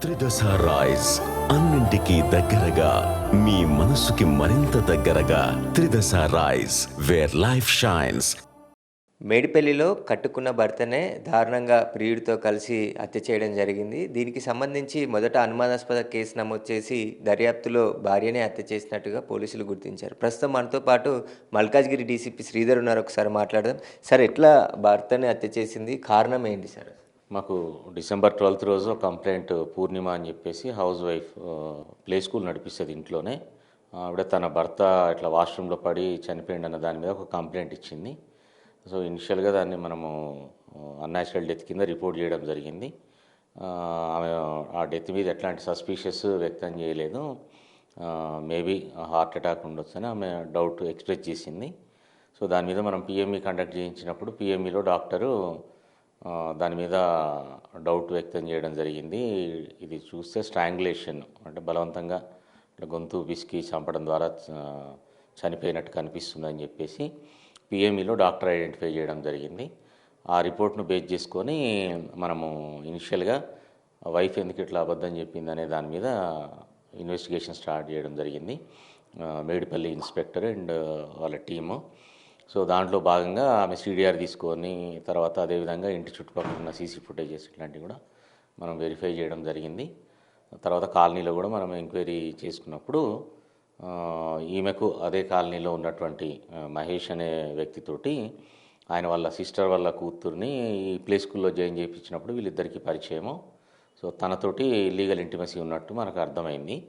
త్రిదశ rice అన్నింటికీ దగ్గరగా మీ మనసుకి మరింత దగ్గరగా త్రిదశ రైస్ వేర్ లైఫ్ షైన్స్. మేడిపల్లిలో కట్టుకున్న భర్తనే దారుణంగా ప్రియుడితో కలిసి హత్య చేయడం జరిగింది. దీనికి సంబంధించి మొదట అనుమానాస్పద కేసు నమోదు చేసి దర్యాప్తులో భార్యనే హత్య చేసినట్టుగా పోలీసులు గుర్తించారు. ప్రస్తుతం మనతో పాటు మల్కాజ్గిరి డీసీపీ శ్రీధర్ ఉన్నారు. ఒకసారి మాట్లాడదాం. సార్, ఎట్లా భర్తని హత్య చేసింది, కారణం ఏంటి సార్? మాకు డిసెంబర్ 12th రోజు కంప్లైంట్ పూర్ణిమ అని చెప్పేసి హౌస్ వైఫ్ ప్లే స్కూల్ నడిపిస్తుంది ఇంట్లోనే. ఆవిడ తన భర్త ఇట్లా వాష్రూమ్లో పడి చనిపోయింది అన్న దాని మీద ఒక కంప్లైంట్ ఇచ్చింది. సో ఇనిషియల్గా దాన్ని మనము అన్యాచురల్ డెత్ కింద రిపోర్ట్ చేయడం జరిగింది. ఆమె ఆ డెత్ మీద ఎట్లాంటి సస్పీషియస్ వ్యక్తం చేయలేదు. మేబీ హార్ట్ అటాక్ ఉండొచ్చు అని ఆమె డౌట్ ఎక్స్ప్రెస్ చేసింది. సో దాని మీద మనం పిఎంఈ కండక్ట్ చేయించినప్పుడు పిఎంఈలో డాక్టరు దాని మీద డౌట్ వ్యక్తం చేయడం జరిగింది. ఇది చూస్తే స్ట్రాంగులేషన్ అంటే బలవంతంగా గొంతు పిసికి చంపడం ద్వారా చనిపోయినట్టు కనిపిస్తుందని చెప్పేసి పిఎంఈలో డాక్టర్ ఐడెంటిఫై చేయడం జరిగింది. ఆ రిపోర్ట్ను బేస్ చేసుకొని మనము ఇనిషియల్గా వైఫ్ ఎందుకు ఇట్లా అబద్ధం చెప్పింది అనే దాని మీద ఇన్వెస్టిగేషన్ స్టార్ట్ చేయడం జరిగింది. మేడిపల్లి ఇన్స్పెక్టర్ అండ్ వాళ్ళ టీము. సో దాంట్లో భాగంగా ఆమె సిడిఆర్ తీసుకొని తర్వాత అదేవిధంగా ఇంటి చుట్టుపక్కల ఉన్న సీసీ ఫుటేజెస్ ఇట్లాంటివి కూడా మనం వెరిఫై చేయడం జరిగింది. తర్వాత కాలనీలో కూడా మనం ఎంక్వైరీ చేసుకున్నప్పుడు ఈమెకు అదే కాలనీలో ఉన్నటువంటి మహేష్ అనే వ్యక్తితోటి ఆయన వాళ్ళ సిస్టర్ వాళ్ళ కూతుర్ని ఈ ప్లే స్కూల్లో జాయిన్ చేయించినప్పుడు వీళ్ళిద్దరికీ పరిచయము. సో తనతోటి లీగల్ ఇంటిమసీ ఉన్నట్టు మనకు అర్థమైంది.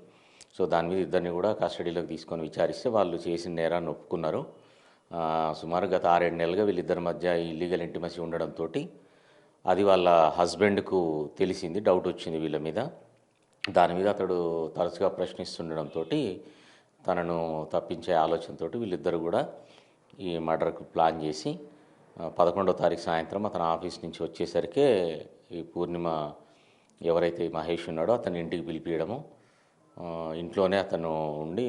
సో దాని మీద ఇద్దరిని కూడా కస్టడీలోకి తీసుకొని విచారిస్తే వాళ్ళు చేసిన నేరాన్ని ఒప్పుకున్నారు. సుమారు గత 6-7 నెలలుగా వీళ్ళిద్దరి మధ్య ఈ లీగల్ ఇంటిమసీ ఉండడంతో అది వాళ్ళ హస్బెండ్కు తెలిసింది, డౌట్ వచ్చింది వీళ్ళ మీద. దాని మీద అతడు తరచుగా ప్రశ్నిస్తుండడంతో తనను తప్పించే ఆలోచనతో వీళ్ళిద్దరు కూడా ఈ మర్డర్కు ప్లాన్ చేసి 11వ తారీఖు సాయంత్రం అతను ఆఫీస్ నుంచి వచ్చేసరికే ఈ పూర్ణిమ ఎవరైతే మహేష్ ఉన్నాడో అతని ఇంటికి పిలిపియడము, ఇంట్లోనే అతను ఉండి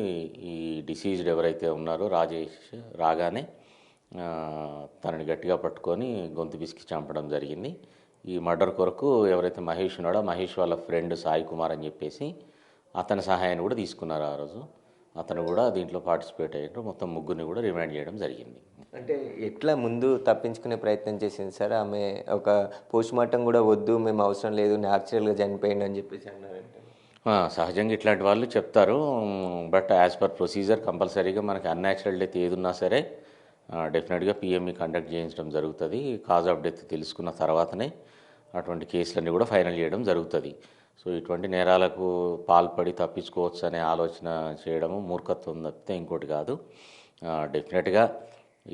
ఈ డిసీజ్డ్ ఎవరైతే ఉన్నారో రాజేష్ రాగానే తనని గట్టిగా పట్టుకొని గొంతు పిసికి చంపడం జరిగింది. ఈ మర్డర్ కొరకు ఎవరైతే మహేష్ ఉన్నాడో మహేష్ వాళ్ళ ఫ్రెండ్ సాయి కుమార్ అని చెప్పేసి అతని సహాయాన్ని కూడా తీసుకున్నారు. ఆ రోజు అతను కూడా దీంట్లో పార్టిసిపేట్ అయ్యారు. మొత్తం ముగ్గురిని కూడా రిమాండ్ చేయడం జరిగింది. అంటే ఎట్లా ముందు తప్పించుకునే ప్రయత్నం చేసింది సార్? ఆమె ఒక పోస్ట్మార్టం కూడా వద్దు, మేము అవసరం లేదు, న్యాచురల్గా చనిపోయింది అని చెప్పేసి అన్నారంటే సహజంగా ఇట్లాంటి వాళ్ళు చెప్తారు. బట్ యాజ్ పర్ ప్రొసీజర్ కంపల్సరీగా మనకి అన్యాచురల్ డెత్ ఏది ఉన్నా సరే డెఫినెట్గా పిఎంఈ కండక్ట్ చేయించడం జరుగుతుంది. కాజ్ ఆఫ్ డెత్ తెలుసుకున్న తర్వాతనే అటువంటి కేసులన్నీ కూడా ఫైనల్ చేయడం జరుగుతుంది. సో ఇటువంటి నేరాలకు పాల్పడి తప్పించుకోవచ్చు అనే ఆలోచన చేయడము మూర్ఖత్వం తప్పితే ఇంకోటి కాదు. డెఫినెట్గా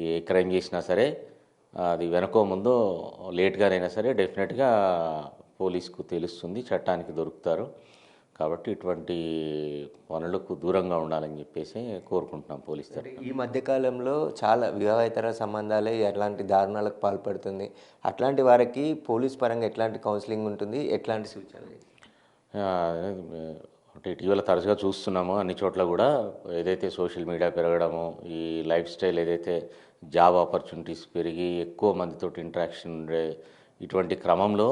ఏ క్రైమ్ చేసినా సరే అది వెనకో ముందో లేట్గానైనా సరే డెఫినెట్గా పోలీసుకు తెలుస్తుంది, చట్టానికి దొరుకుతారు. కాబట్టి ఇటువంటి పనులకు దూరంగా ఉండాలని చెప్పేసి కోరుకుంటున్నాం పోలీస్ తరఫున. ఈ మధ్యకాలంలో చాలా వివాహేతర సంబంధాలే ఎట్లాంటి దారుణాలకు పాల్పడుతుంది. అట్లాంటి వారికి పోలీస్ పరంగా ఎట్లాంటి కౌన్సిలింగ్ ఉంటుంది, ఎట్లాంటి సూచనలు? అంటే ఇటీవల తరచుగా చూస్తున్నాము అన్ని చోట్ల కూడా ఏదైతే సోషల్ మీడియా పెరగడము, ఈ లైఫ్ స్టైల్ ఏదైతే జాబ్ ఆపర్చునిటీస్ పెరిగి ఎక్కువ మందితో ఇంటరాక్షన్ ఉండే ఇటువంటి క్రమంలో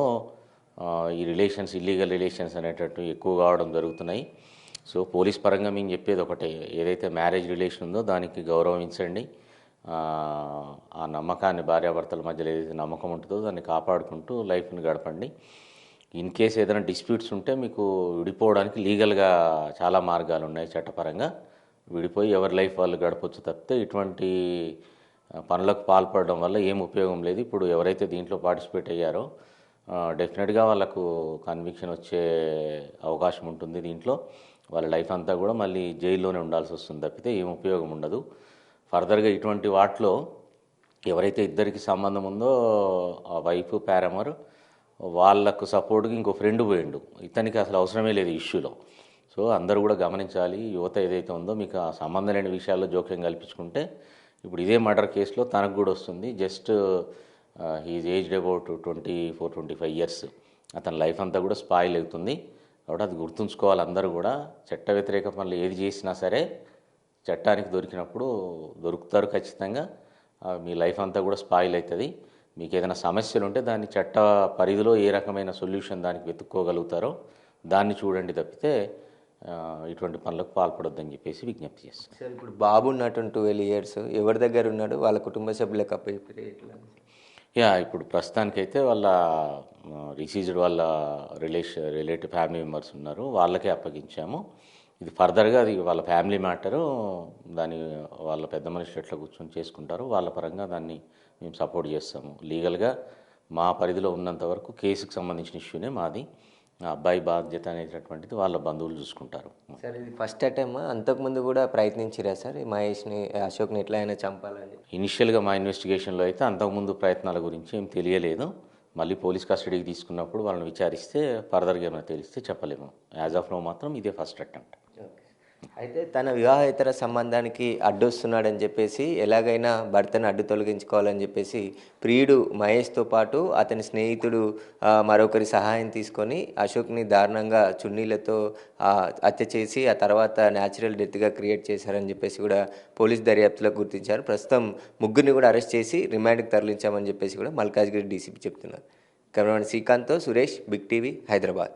ఈ రిలేషన్స్ ఇల్లీగల్ రిలేషన్స్ అనేటట్టు ఎక్కువ కావడం జరుగుతున్నాయి. సో పోలీస్ పరంగా మేము చెప్పేది ఒకటే, ఏదైతే మ్యారేజ్ రిలేషన్ ఉందో దానికి గౌరవించండి. ఆ నమ్మకాన్ని భార్యాభర్తల మధ్యలో ఏదైతే నమ్మకం ఉంటుందో దాన్ని కాపాడుకుంటూ లైఫ్ని గడపండి. ఇన్ కేస్ ఏదైనా డిస్ప్యూట్స్ ఉంటే మీకు విడిపోవడానికి లీగల్గా చాలా మార్గాలు ఉన్నాయి. చట్టపరంగా విడిపోయి ఎవరి లైఫ్ వాళ్ళు గడపచ్చు తప్పితే ఇటువంటి పనులకు పాల్పడడం వల్ల ఏం ఉపయోగం లేదు. ఇప్పుడు ఎవరైతే దీంట్లో పార్టిసిపేట్ అయ్యారో డెఫినెట్గా వాళ్ళకు కన్విక్షన్ వచ్చే అవకాశం ఉంటుంది. దీంట్లో వాళ్ళ లైఫ్ అంతా కూడా మళ్ళీ జైల్లోనే ఉండాల్సి వస్తుంది తప్పితే ఏం ఉపయోగం ఉండదు. ఫర్దర్గా ఇటువంటి వాటిలో ఎవరైతే ఇద్దరికి సంబంధం ఉందో ఆ వైఫ్ పారామర్ వాళ్ళకు సపోర్ట్గా ఇంకో ఫ్రెండ్ పోయిండు, ఇతనికి అసలు అవసరమే లేదు ఇష్యూలో. సో అందరూ కూడా గమనించాలి. యువత ఏదైతే ఉందో మీకు ఆ సంబంధం లేని విషయాల్లో జోక్యం కల్పించుకుంటే ఇప్పుడు ఇదే మర్డర్ కేసులో తనకు కూడా వస్తుంది. Just he's aged about 24-25 years. అతని లైఫ్ అంతా కూడా స్పాయిల్ అవుతుంది. కాబట్టి అది గుర్తుంచుకోవాలి అందరూ కూడా. చట్ట వ్యతిరేక పనులు ఏది చేసినా సరే చట్టానికి దొరికినప్పుడు దొరుకుతారు ఖచ్చితంగా. మీ లైఫ్ అంతా కూడా స్పాయిల్ అవుతుంది. మీకు ఏదైనా సమస్యలు ఉంటే దాన్ని చట్ట పరిధిలో ఏ రకమైన సొల్యూషన్ దానికి వెతుక్కోగలుగుతారో దాన్ని చూడండి తప్పితే ఇటువంటి పనులకు పాల్పడొద్దని చెప్పేసి విజ్ఞప్తి చేస్తాను. సార్ ఇప్పుడు బాబు ఉన్నటువంటి 12 ఇయర్స్ ఎవరి దగ్గర ఉన్నాడు, వాళ్ళ కుటుంబ సభ్యులకు అప్పచెప్పారు ఎట్లా? ఇప్పుడు ప్రస్తుతానికైతే వాళ్ళ రిసీజ్డ్ వాళ్ళ రిలేటివ్ ఫ్యామిలీ మెంబర్స్ ఉన్నారు, వాళ్ళకే అప్పగించాము. ఇది ఫర్దర్గా అది వాళ్ళ ఫ్యామిలీ మ్యాటరు, దాన్ని వాళ్ళ పెద్ద మనుషులు ఎట్లా కూర్చొని చేసుకుంటారు, వాళ్ళ పరంగా దాన్ని మేము సపోర్ట్ చేస్తాము. లీగల్గా మా పరిధిలో ఉన్నంత వరకు కేసుకు సంబంధించిన ఇష్యూనే మాది. ఆ అబ్బాయి బాధ్యత అనేటటువంటిది వాళ్ళ బంధువులు చూసుకుంటారు. సార్ ఇది ఫస్ట్ అటెంప్, అంతకుముందు కూడా ప్రయత్నించిరా సార్ ఈ మహేష్ని, అశోక్ని ఎట్లా అయినా చంపాలని? ఇనిషియల్గా మా ఇన్వెస్టిగేషన్లో అయితే అంతకుముందు ప్రయత్నాల గురించి ఏం తెలియలేదు. మళ్ళీ పోలీస్ కస్టడీకి తీసుకున్నప్పుడు వాళ్ళని విచారిస్తే ఫర్దర్గా ఏమైనా తెలిస్తే చెప్పలేము. యాజ్ ఆఫ్ నో మాత్రం ఇదే ఫస్ట్ అటెంప్ట్. అయితే తన వివాహేతర సంబంధానికి అడ్డొస్తున్నాడని చెప్పేసి ఎలాగైనా భర్తను అడ్డు తొలగించుకోవాలని చెప్పేసి ప్రియుడు మహేష్తో పాటు అతని స్నేహితుడు మరొకరి సహాయం తీసుకొని అశోక్ని దారుణంగా చున్నీలతో హత్య చేసి ఆ తర్వాత న్యాచురల్ డెత్గా క్రియేట్ చేశారని చెప్పేసి కూడా పోలీస్ దర్యాప్తులో గుర్తించారు. ప్రస్తుతం ముగ్గురిని కూడా అరెస్ట్ చేసి రిమాండ్కి తరలించామని చెప్పేసి కూడా మల్కాజ్గిరి డీసీపీ చెప్తున్నారు. కెమెరామెన్ శ్రీకాంత్తో సురేష్, బిగ్ టీవీ, హైదరాబాద్.